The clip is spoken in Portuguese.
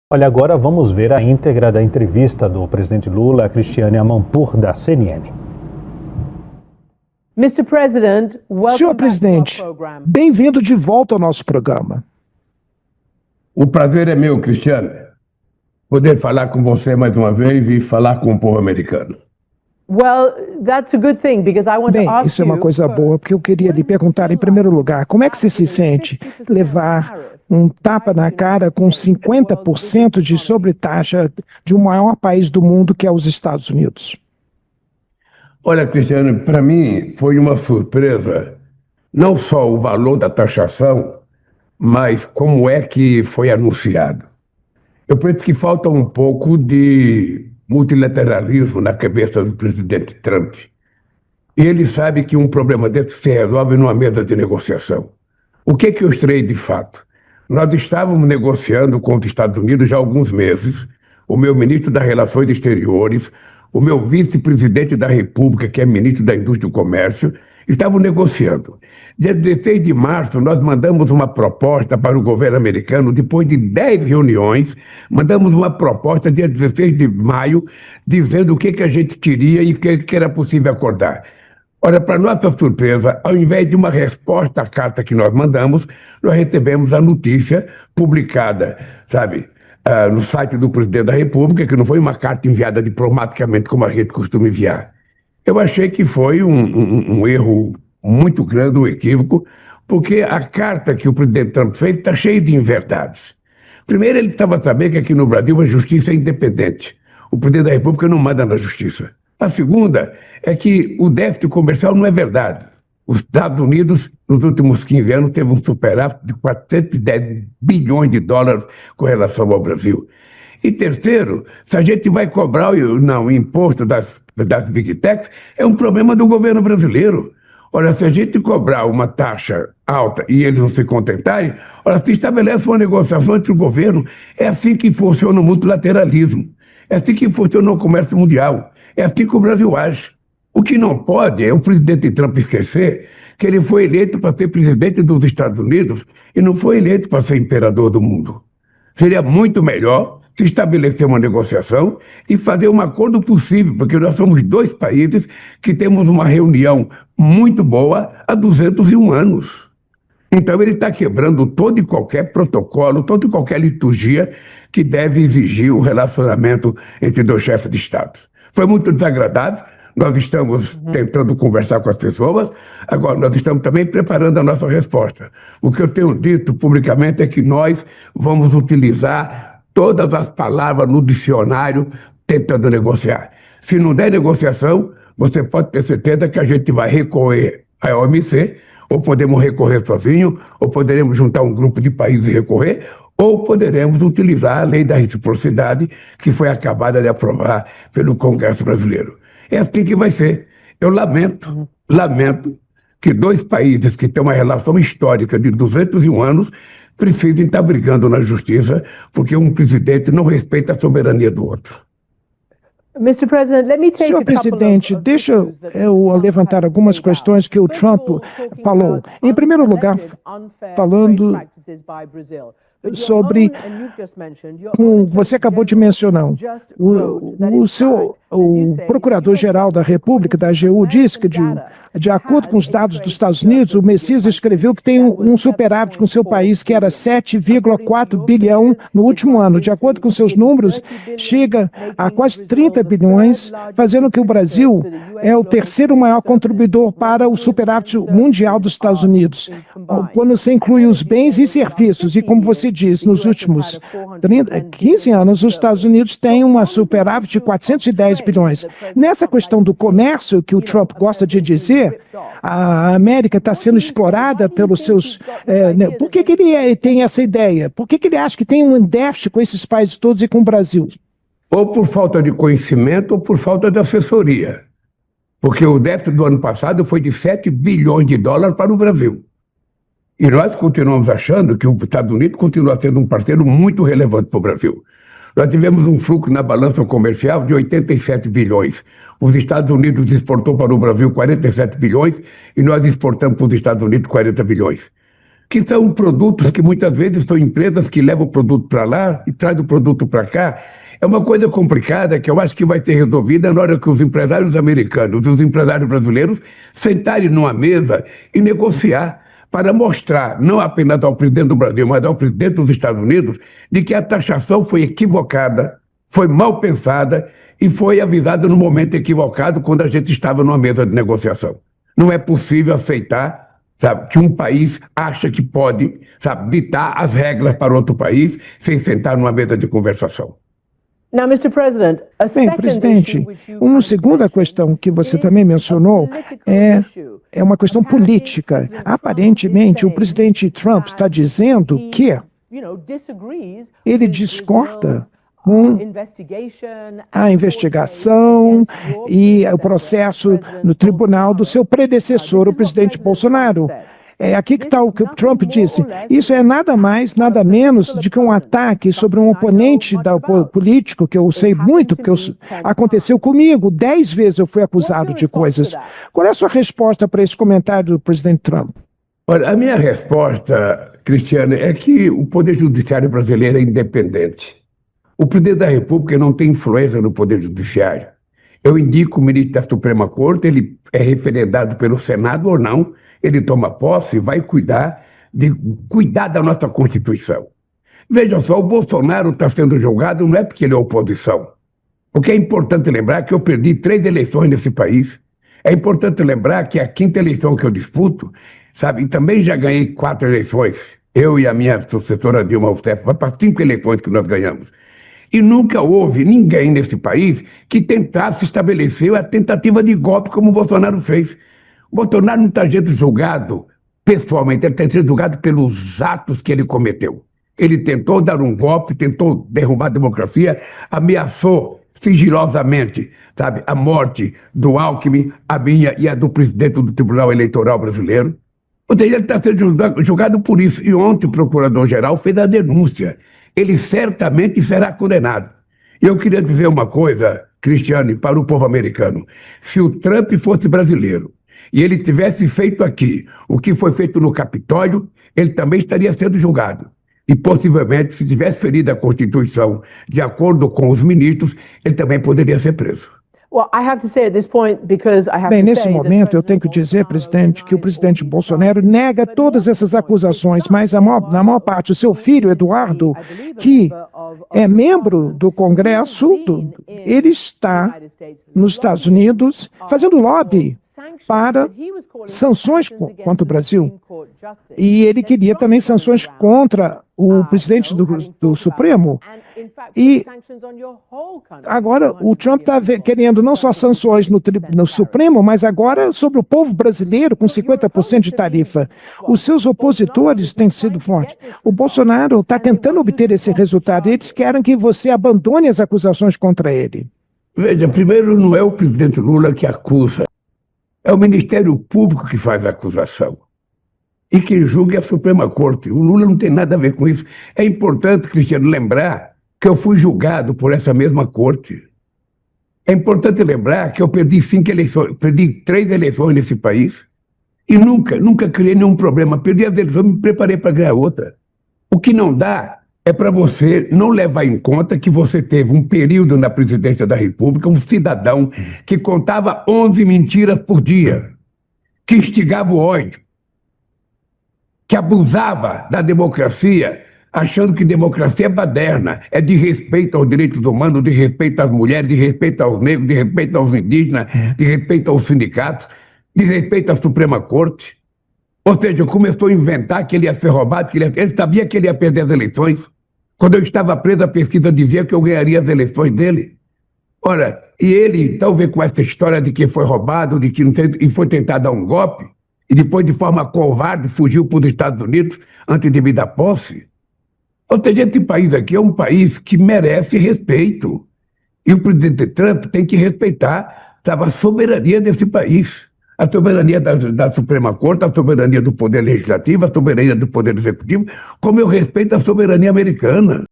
Olha, agora vamos ver a íntegra da entrevista do presidente Lula a Cristiane Amanpour, da CNN. Senhor presidente, bem-vindo de volta ao nosso programa. O prazer é meu, Cristiane, poder falar com você mais uma vez e falar com o povo americano. Bem, isso é uma coisa boa, porque eu queria lhe perguntar, em primeiro lugar, como é que você se sente levar um tapa na cara com 50% de sobretaxa de um maior país do mundo, que é os Estados Unidos? Olha, Cristiane, para mim foi uma surpresa, não só o valor da taxação, mas como é que foi anunciado. Eu penso que falta um pouco de multilateralismo na cabeça do presidente Trump. E ele sabe que um problema desse se resolve numa mesa de negociação. O que eu estranhei de fato? Nós estávamos negociando com os Estados Unidos já há alguns meses, o meu ministro das Relações Exteriores, o meu vice-presidente da República, que é ministro da Indústria e do Comércio, estavam negociando. Dia 16 de março, nós mandamos uma proposta para o governo americano, depois de 10 reuniões, mandamos uma proposta dia 16 de maio, dizendo o que a gente queria e o que era possível acordar. Olha, para nossa surpresa, ao invés de uma resposta à carta que nós mandamos, nós recebemos a notícia publicada, no site do presidente da República, que não foi uma carta enviada diplomaticamente como a gente costuma enviar. Eu achei que foi um erro muito grande, um equívoco, porque a carta que o presidente Trump fez está cheia de inverdades. Primeiro, ele estava sabendo que aqui no Brasil a justiça é independente. O presidente da República não manda na justiça. A segunda é que o déficit comercial não é verdade. Os Estados Unidos, nos últimos 15 anos, teve um superávit de 410 bilhões de dólares com relação ao Brasil. E terceiro, se a gente vai cobrar o imposto das Big Techs, é um problema do governo brasileiro. Olha, se a gente cobrar uma taxa alta e eles não se contentarem, olha, se estabelece uma negociação entre o governo. É assim que funciona o multilateralismo. É assim que funciona o comércio mundial. É assim que o Brasil age. O que não pode é o presidente Trump esquecer que ele foi eleito para ser presidente dos Estados Unidos e não foi eleito para ser imperador do mundo. Seria muito melhor se estabelecer uma negociação e fazer um acordo possível, porque nós somos dois países que temos uma reunião muito boa há 201 anos. Então ele está quebrando todo e qualquer protocolo, toda e qualquer liturgia que deve exigir o relacionamento entre dois chefes de Estado. Foi muito desagradável, nós estamos tentando conversar com as pessoas, agora nós estamos também preparando a nossa resposta. O que eu tenho dito publicamente é que nós vamos utilizar todas as palavras no dicionário tentando negociar. Se não der negociação, você pode ter certeza que a gente vai recorrer à OMC, ou podemos recorrer sozinho, ou poderemos juntar um grupo de países e recorrer, ou poderemos utilizar a lei da reciprocidade que foi acabada de aprovar pelo Congresso brasileiro. É assim que vai ser. Eu lamento que dois países que têm uma relação histórica de 201 anos precisem estar brigando na justiça porque um presidente não respeita a soberania do outro. Senhor presidente, deixa eu levantar algumas questões que o Trump falou. Em primeiro lugar, falando sobre, como você acabou de mencionar, o Procurador-Geral da República, da AGU, disse que, de acordo com os dados dos Estados Unidos, o Messias escreveu que tem um superávit com seu país que era 7,4 bilhão no último ano. De acordo com seus números, chega a quase 30 bilhões, fazendo que o Brasil é o terceiro maior contribuidor para o superávit mundial dos Estados Unidos, quando você inclui os bens e serviços. E como você diz, nos últimos 15 anos, os Estados Unidos têm uma superávit de 410 bilhões. Nessa questão do comércio, que o Trump gosta de dizer, a América está sendo explorada pelos seus... Por que ele tem essa ideia? Por que ele acha que tem um déficit com esses países todos e com o Brasil? Ou por falta de conhecimento ou por falta de assessoria. Porque o déficit do ano passado foi de 7 bilhões de dólares para o Brasil. E nós continuamos achando que os Estados Unidos continua sendo um parceiro muito relevante para o Brasil. Nós tivemos um fluxo na balança comercial de 87 bilhões. Os Estados Unidos exportou para o Brasil 47 bilhões e nós exportamos para os Estados Unidos 40 bilhões. que são produtos que muitas vezes são empresas que levam o produto para lá e trazem o produto para cá. É uma coisa complicada que eu acho que vai ser resolvida na hora que os empresários americanos e os empresários brasileiros sentarem numa mesa e negociar para mostrar, não apenas ao presidente do Brasil, mas ao presidente dos Estados Unidos, de que a taxação foi equivocada, foi mal pensada e foi avisada no momento equivocado quando a gente estava numa mesa de negociação. Não é possível aceitar, sabe, que um país acha que pode, sabe, ditar as regras para outro país sem sentar numa mesa de conversação. Bem, presidente, uma segunda questão que você também mencionou é uma questão política. Aparentemente, o presidente Trump está dizendo que ele discorda com a investigação e o processo no tribunal do seu predecessor, o presidente Bolsonaro. É aqui que está o que o Trump disse. Isso é nada mais, nada menos do que um ataque sobre um oponente político, que eu sei muito, porque aconteceu comigo. 10 vezes eu fui acusado de coisas. Qual é a sua resposta para esse comentário do presidente Trump? Olha, a minha resposta, Cristiano, é que o Poder Judiciário brasileiro é independente. O presidente da República não tem influência no Poder Judiciário. Eu indico o ministro da Suprema Corte, ele é referendado pelo Senado ou não, ele toma posse e vai cuidar da nossa Constituição. Veja só, o Bolsonaro está sendo julgado não é porque ele é oposição. O que é importante lembrar é que eu perdi 3 eleições nesse país. É importante lembrar que a 5ª eleição que eu disputo, sabe, e também já ganhei 4 eleições. Eu e a minha sucessora Dilma Rousseff, vai para 5 eleições que nós ganhamos. E nunca houve ninguém nesse país que tentasse estabelecer a tentativa de golpe como o Bolsonaro fez. O Bolsonaro não está sendo julgado pessoalmente, ele está sendo julgado pelos atos que ele cometeu. Ele tentou dar um golpe, tentou derrubar a democracia, ameaçou sigilosamente, sabe, a morte do Alckmin, a minha e a do presidente do Tribunal Eleitoral Brasileiro. Ou seja, ele está sendo julgado por isso. E ontem o procurador-geral fez a denúncia. Ele certamente será condenado. E eu queria dizer uma coisa, Cristiane, para o povo americano. Se o Trump fosse brasileiro e ele tivesse feito aqui o que foi feito no Capitólio, ele também estaria sendo julgado. E possivelmente, se tivesse ferido a Constituição de acordo com os ministros, ele também poderia ser preso. Bem, nesse momento eu tenho que dizer, presidente, que o presidente Bolsonaro nega todas essas acusações, mas na maior parte o seu filho, Eduardo, que é membro do Congresso, ele está nos Estados Unidos fazendo lobby para sanções contra o Brasil. E ele queria também sanções contra o presidente do Supremo. E agora o Trump está querendo não só sanções no Supremo, mas agora sobre o povo brasileiro com 50% de tarifa. Os seus opositores têm sido fortes. O Bolsonaro está tentando obter esse resultado. Eles querem que você abandone as acusações contra ele. Veja, primeiro não é o presidente Lula que acusa. É o Ministério Público que faz a acusação. E quem julga é a Suprema Corte. O Lula não tem nada a ver com isso. É importante, Cristiano, lembrar que eu fui julgado por essa mesma corte. É importante lembrar que eu perdi 5 eleições, perdi 3 eleições nesse país e nunca criei nenhum problema. Perdi as eleições, me preparei para ganhar outra. O que não dá é para você não levar em conta que você teve um período na presidência da República, um cidadão que contava 11 mentiras por dia, que instigava o ódio, que abusava da democracia, achando que democracia é baderna, é de respeito aos direitos humanos, de respeito às mulheres, de respeito aos negros, de respeito aos indígenas, de respeito aos sindicatos, de respeito à Suprema Corte. Ou seja, começou a inventar que ele ia ser roubado, que ele sabia que ele ia perder as eleições. Quando eu estava preso, a pesquisa dizia que eu ganharia as eleições dele. Ora, e ele, talvez com essa história de que foi roubado, de que não tem, e foi tentar dar um golpe, e depois, de forma covarde, fugiu para os Estados Unidos antes de me dar posse. Ou seja, esse país aqui é um país que merece respeito. E o presidente Trump tem que respeitar, sabe, a soberania desse país. A soberania da Suprema Corte, a soberania do Poder Legislativo, a soberania do Poder Executivo, como eu respeito a soberania americana.